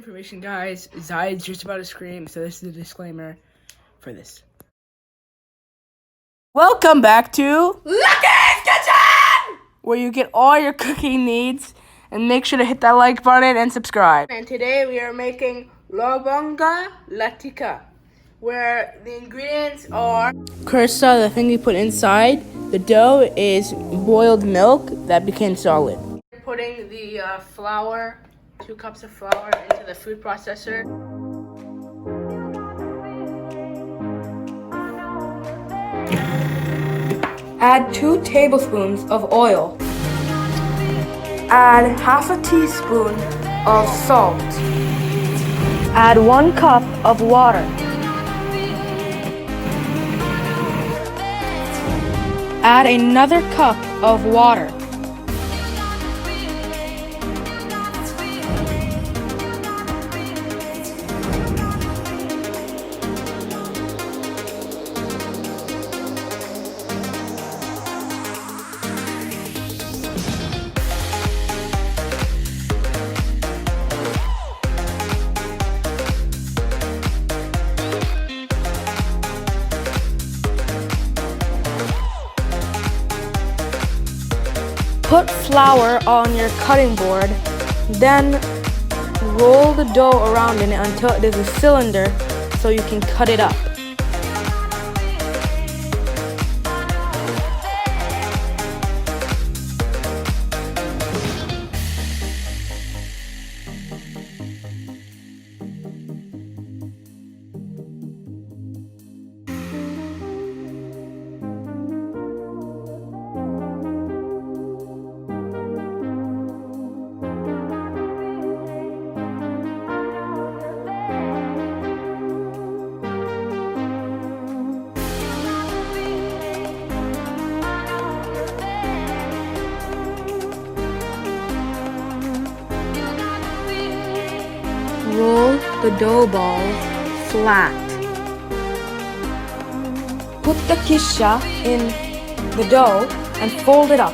information, guys. Zai's just about to scream, so this is a disclaimer for this. Welcome back to Latica's Kitchen! where you get all your cooking needs, and make sure to hit that like button and subscribe. And today we are making Lavang Latika, where the ingredients are kursa, the thing we put inside. The dough is boiled milk that became solid. We're putting the flour, 2 cups of flour, into the food processor. Add 2 tablespoons of oil. Add half a teaspoon of salt. Add 1 cup of water. Add another cup of water. Put flour on your cutting board, then roll the dough around in it until it is a cylinder so you can cut it up. Roll the dough balls flat. Put the kisha in the dough and fold it up.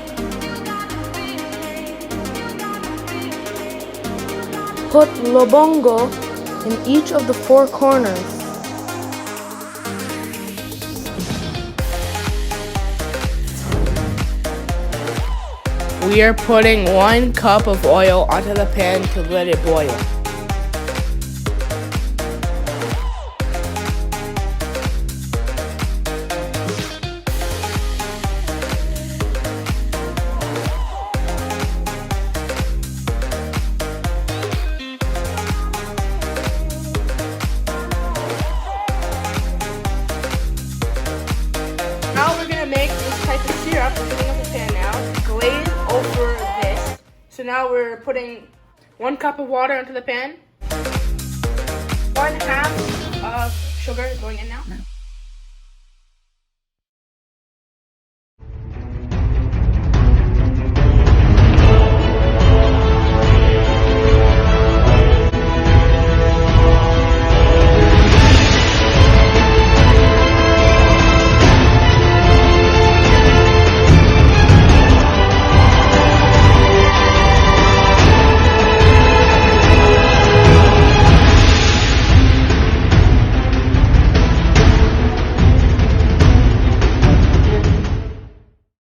Put lobongo in each of the 4 corners. We are putting 1 cup of oil onto the pan to let it boil. Now we're gonna make this type of syrup. We're putting up the pan now. Glaze over this. So now we're putting 1 cup of water into the pan. 1/2 of sugar going in now.